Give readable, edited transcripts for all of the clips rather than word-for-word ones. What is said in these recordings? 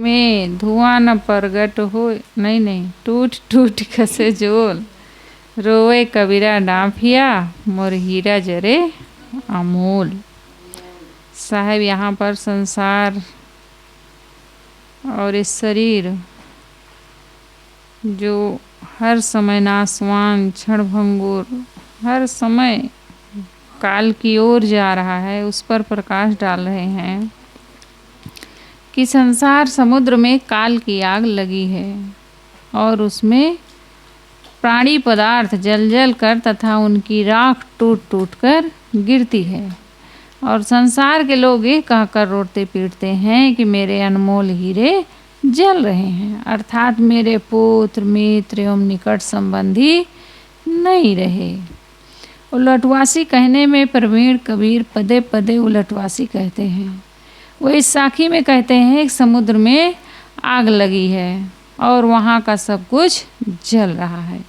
में धुआं न प्रगट हो, नहीं टूट टूट खसे जोल, रोवे कबीरा डांफिया, मोर हीरा जरे अमोल। साहब यहाँ पर संसार और इस शरीर जो हर समय नासवान क्षणभंगुर, हर समय काल की ओर जा रहा है, उस पर प्रकाश डाल रहे हैं कि संसार समुद्र में काल की आग लगी है और उसमें प्राणी पदार्थ जल जल कर तथा उनकी राख टूट टूट कर गिरती है। और संसार के लोग ये कहकर रोते पीटते हैं कि मेरे अनमोल हीरे जल रहे हैं, अर्थात मेरे पुत्र मित्र एवं निकट संबंधी नहीं रहे। उलटवासी कहने में प्रवीण कबीर पदे पदे उलटवासी कहते हैं। वो इस साखी में कहते हैं कि समुद्र में आग लगी है और वहाँ का सब कुछ जल रहा है,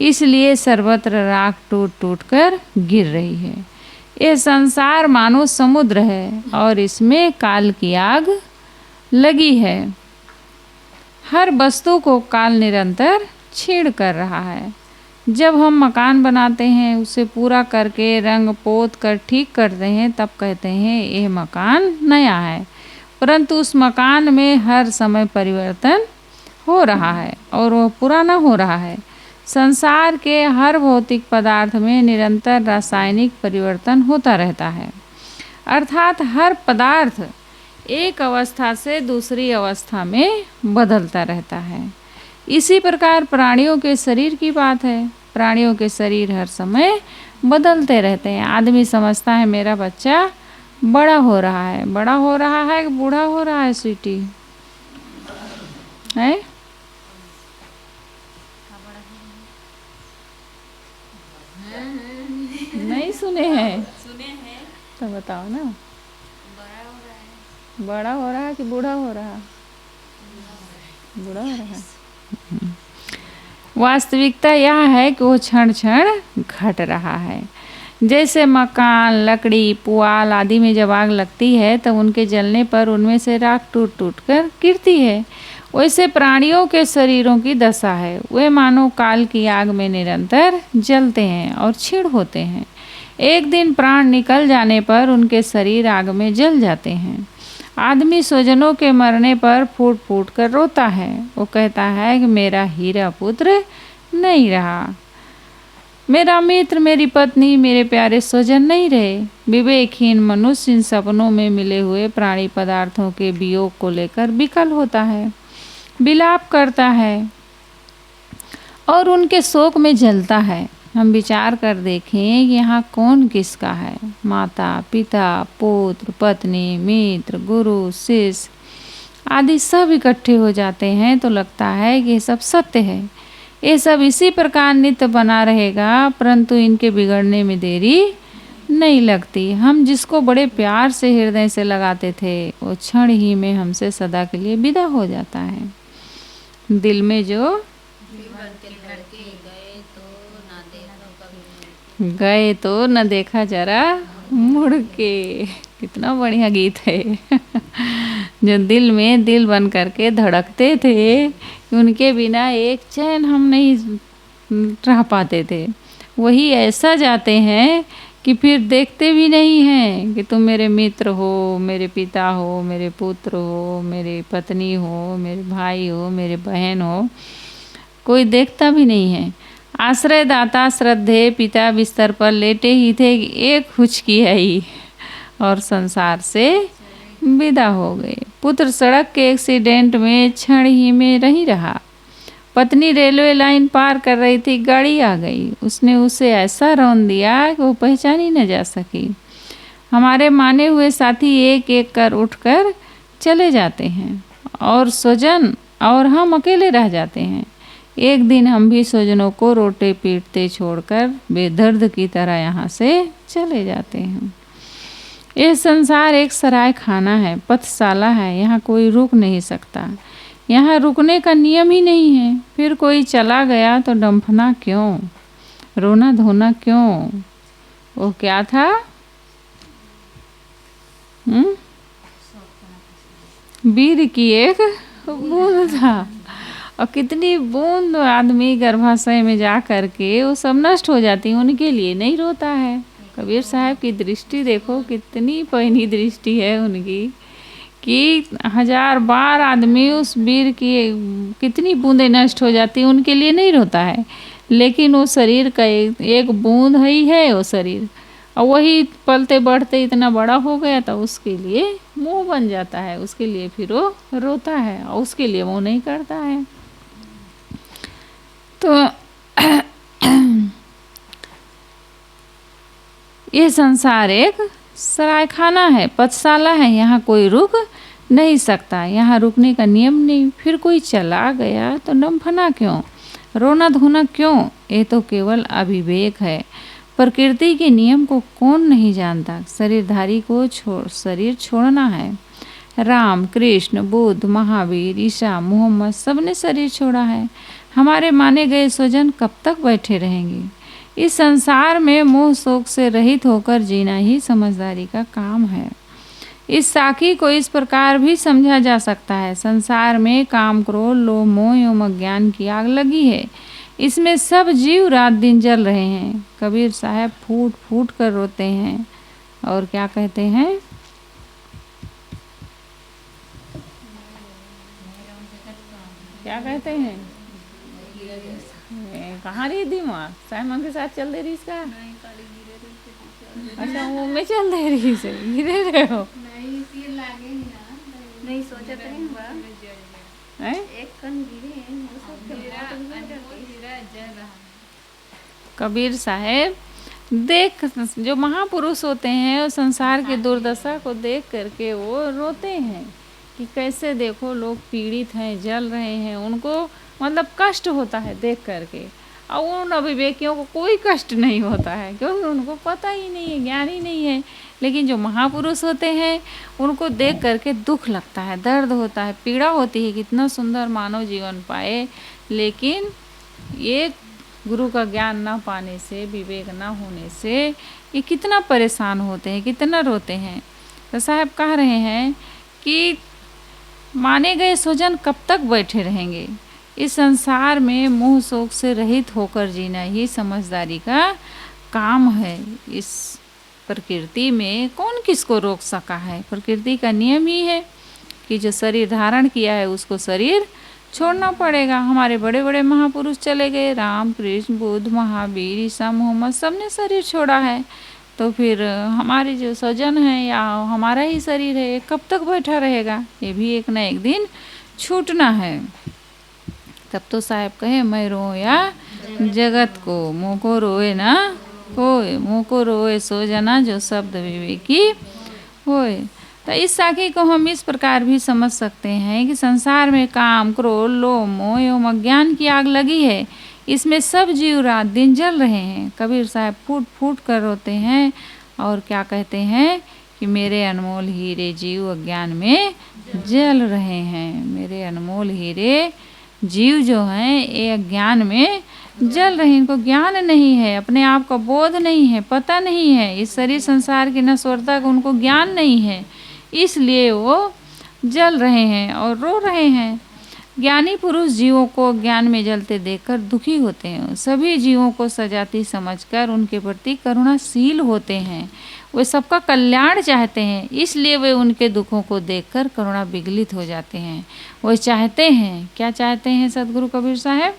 इसलिए सर्वत्र राख टूट टूट कर गिर रही है। ये संसार मानो समुद्र है और इसमें काल की आग लगी है। हर वस्तु को काल निरंतर छेड़ कर रहा है। जब हम मकान बनाते हैं, उसे पूरा करके रंग पोत कर ठीक करते हैं, तब कहते हैं यह मकान नया है, परंतु उस मकान में हर समय परिवर्तन हो रहा है और वह पुराना हो रहा है। संसार के हर भौतिक पदार्थ में निरंतर रासायनिक परिवर्तन होता रहता है, अर्थात हर पदार्थ एक अवस्था से दूसरी अवस्था में बदलता रहता है। इसी प्रकार प्राणियों के शरीर की बात है। प्राणियों के शरीर हर समय बदलते रहते हैं। आदमी समझता है मेरा बच्चा बड़ा हो रहा है, बड़ा हो रहा है कि बूढ़ा हो रहा है स्वीटी है? नहीं सुने हैं? तो बताओ ना, बड़ा हो रहा है कि बूढ़ा हो रहा है? बूढ़ा हो रहा है। वास्तविकता यह है कि वो क्षण क्षण घट रहा है। जैसे मकान, लकड़ी, पुआल आदि में जब आग लगती है तब उनके जलने पर उनमें से राख टूट टूट कर गिरती है, वैसे प्राणियों के शरीरों की दशा है। वे मानो काल की आग में निरंतर जलते हैं और क्षीण होते हैं। एक दिन प्राण निकल जाने पर उनके शरीर आग में जल जाते हैं। आदमी स्वजनों के मरने पर फूट फूट कर रोता है। वो कहता है कि मेरा हीरा पुत्र नहीं रहा, मेरा मित्र, मेरी पत्नी, मेरे प्यारे स्वजन नहीं रहे। विवेकहीन मनुष्य इन सपनों में मिले हुए प्राणी पदार्थों के वियोग को लेकर विकल होता है, विलाप करता है और उनके शोक में जलता है। हम विचार कर देखें कि यहाँ कौन किसका है। माता, पिता, पुत्र, पत्नी, मित्र, गुरु, शिष्य आदि सब इकट्ठे हो जाते हैं तो लगता है कि ये सब सत्य है। ये सब इसी प्रकार नित्य बना रहेगा, परंतु इनके बिगड़ने में देरी नहीं लगती। हम जिसको बड़े प्यार से हृदय से लगाते थे, वो क्षण ही में हमसे सदा के लिए विदा हो जाता है। दिल में जो गए तो न देखा जरा मुड़ के, कितना बढ़िया गीत है। जो दिल में दिल बन करके धड़कते थे, उनके बिना एक चैन हम नहीं रह पाते थे, वही ऐसा जाते हैं कि फिर देखते भी नहीं हैं कि तुम मेरे मित्र हो, मेरे पिता हो, मेरे पुत्र हो, मेरी पत्नी हो, मेरे भाई हो, मेरे बहन हो, कोई देखता भी नहीं है। आश्रय दाता श्रद्धेय पिता बिस्तर पर लेटे ही थे कि एक हुचकी आई और संसार से विदा हो गए। पुत्र सड़क के एक्सीडेंट में क्षण ही में नहीं रहा। पत्नी रेलवे लाइन पार कर रही थी, गाड़ी आ गई, उसने उसे ऐसा रौंद दिया कि वो पहचानी न जा सकी। हमारे माने हुए साथी एक एक कर उठकर चले जाते हैं और स्वजन और हम अकेले रह जाते हैं। एक दिन हम भी स्वजनों को रोते पीटते छोड़कर बेदर्द की तरह यहाँ से चले जाते हैं। यह संसार एक सराय खाना है, पथशाला है, यहाँ कोई रुक नहीं सकता। यहाँ रुकने का नियम ही नहीं है। फिर कोई चला गया तो डंफना क्यों, रोना धोना क्यों? वो क्या था? वीर की एक बूंद था। और कितनी बूंद आदमी गर्भाशय में जा करके वो सब नष्ट हो जाती है, उनके लिए नहीं रोता है। कबीर साहब की दृष्टि देखो, कितनी पैनी दृष्टि है उनकी कि 1000 बार आदमी उस वीर की कितनी बूंदें नष्ट हो जाती, उनके लिए नहीं रोता है। लेकिन वो शरीर का एक बूंद ही है वो शरीर, और वही पलते बढ़ते इतना बड़ा हो गया तो उसके लिए मुंह बन जाता है, उसके लिए फिर वो रोता है और उसके लिए मुंह नहीं करता है। तो ये संसार एक सरायखाना है, पथशाला है, यहाँ कोई रुक नहीं सकता, यहाँ रुकने का नियम नहीं। फिर कोई चला गया तो डंफना क्यों, रोना धोना क्यों, ये तो केवल अविवेक है। प्रकृति के नियम को कौन नहीं जानता। शरीरधारी को शरीर छोड़ना है। राम, कृष्ण, बुद्ध, महावीर, ईसा, मोहम्मद सबने शरीर छोड़ा है। हमारे माने गए स्वजन कब तक बैठे रहेंगे। इस संसार में मोह शोक से रहित होकर जीना ही समझदारी का काम है। इस साखी को इस प्रकार भी समझा जा सकता है। संसार में काम, क्रोध, लोभ, मोह एवं अज्ञान की आग लगी है। इसमें सब जीव रात दिन जल रहे हैं। कबीर साहब फूट फूट कर रोते हैं और क्या कहते हैं, क्या कहते हैं, कहाँ रही दिमाग साइमन के साथ चल दे रही इसका। अच्छा वो मैं चल दे रही से गिरे रहे हो। नहीं सोचा तो नहीं हुआ, एक कन गिरे हैं। कबीर साहब देख, जो महापुरुष होते हैं वो संसार की दुर्दशा को देख करके वो रोते हैं कि कैसे देखो लोग पीड़ित हैं, जल रहे हैं, उनको मतलब कष्ट होता है देख करके। और उन अविवेकियों को कोई कष्ट नहीं होता है क्योंकि उनको पता ही नहीं है, ज्ञान ही नहीं है। लेकिन जो महापुरुष होते हैं उनको देख करके दुख लगता है, दर्द होता है, पीड़ा होती है, कितना सुंदर मानव जीवन पाए, लेकिन ये गुरु का ज्ञान ना पाने से, विवेक ना होने से ये कितना परेशान होते हैं, कितना रोते हैं। तो साहब कह रहे हैं कि माने गए स्वजन कब तक बैठे रहेंगे। इस संसार में मोह शोक से रहित होकर जीना ही समझदारी का काम है। इस प्रकृति में कौन किसको रोक सका है। प्रकृति का नियम ही है कि जो शरीर धारण किया है उसको शरीर छोड़ना पड़ेगा। हमारे बड़े बड़े महापुरुष चले गए, राम, कृष्ण, बुद्ध, महावीर, ईसा, मोहम्मद सबने शरीर छोड़ा है। तो फिर हमारे जो स्वजन है या हमारा ही शरीर है, कब तक बैठा रहेगा। ये भी एक ना एक दिन छूटना है। तब तो साहब कहे मैं रो या जगत को, मुँह को रोए ना कोई, मुँह को रोए सो जना जो शब्द विवेकी होए। तो इस साखी को हम इस प्रकार भी समझ सकते हैं कि संसार में काम, क्रोध, लोभ, मोह एवं अज्ञान की आग लगी है। इसमें सब जीव रात दिन जल रहे हैं। कबीर साहब फूट फूट कर रोते हैं और क्या कहते हैं कि मेरे अनमोल हीरे जीव अज्ञान में जल रहे हैं। मेरे अनमोल हीरे जीव जो हैं ये अज्ञान में जल रहे हैं। इनको ज्ञान नहीं है, अपने आप का बोध नहीं है, पता नहीं है इस शरीर संसार की नश्वरता का उनको ज्ञान नहीं है, इसलिए वो जल रहे हैं और रो रहे हैं। ज्ञानी पुरुष जीवों को ज्ञान में जलते देखकर दुखी होते हैं। सभी जीवों को सजाती समझकर उनके प्रति करुणाशील होते हैं। वे सबका कल्याण चाहते हैं, इसलिए वे उनके दुखों को देखकर करुणा विगलित हो जाते हैं। वे चाहते हैं, क्या चाहते हैं सदगुरु कबीर साहब?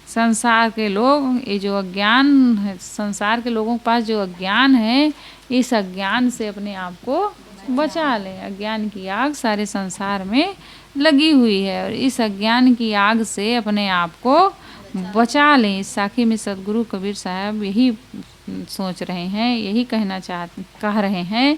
संसार के लोग, ये जो अज्ञान है, संसार के लोगों के पास जो अज्ञान है, इस अज्ञान से अपने आप को बचा लें। अज्ञान की आग सारे संसार में लगी हुई है और इस अज्ञान की आग से अपने आप को बचा लें। इस साखी में सदगुरु कबीर साहब यही सोच रहे हैं, यही कह रहे हैं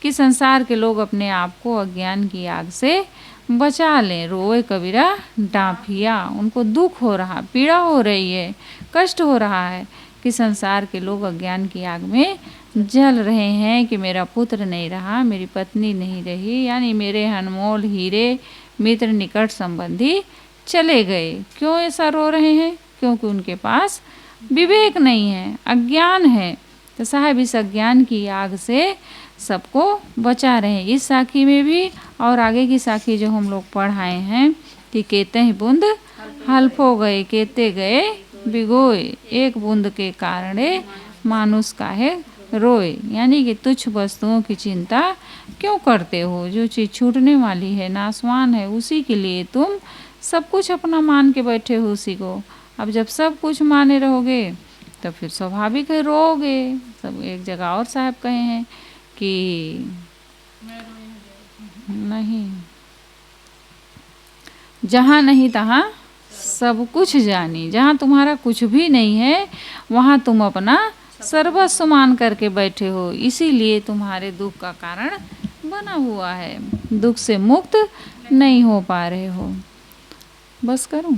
कि संसार के लोग अपने आप को अज्ञान की आग से बचा लें। रोए कबीरा डांफिया, उनको दुख हो रहा, पीड़ा हो रही है, कष्ट हो रहा है कि संसार के लोग अज्ञान की आग में जल रहे हैं कि मेरा पुत्र नहीं रहा, मेरी पत्नी नहीं रही, यानी मेरे अनमोल हीरे, मित्र, निकट संबंधी चले गए। क्यों ऐसा रो रहे हैं? क्योंकि उनके पास विवेक नहीं है, अज्ञान है। तो साहब इस अज्ञान की आग से सबको बचा रहे हैं। इस साखी में भी और आगे की साखी जो हम लोग पढ़ाए हैं कि केते ही बूंद हल्फ हो गए, केते गए बिगोए, एक बूंद के कारणे मानुष काहे रोए। यानी कि तुच्छ वस्तुओं की चिंता क्यों करते हो? जो चीज़ छूटने वाली है, नाशवान है, उसी के लिए तुम सब कुछ अपना मान के बैठे हो उसी को। अब जब सब कुछ माने रहोगे तो फिर स्वाभाविक है रोओगे। सब एक जगह और साहब कहे हैं कि नहीं, जहाँ नहीं तहाँ सब कुछ जानी। जहाँ तुम्हारा कुछ भी नहीं है वहाँ तुम अपना सर्वस्व मान करके बैठे हो, इसीलिए तुम्हारे दुख का कारण बना हुआ है, दुख से मुक्त नहीं हो पा रहे हो। बस करूं?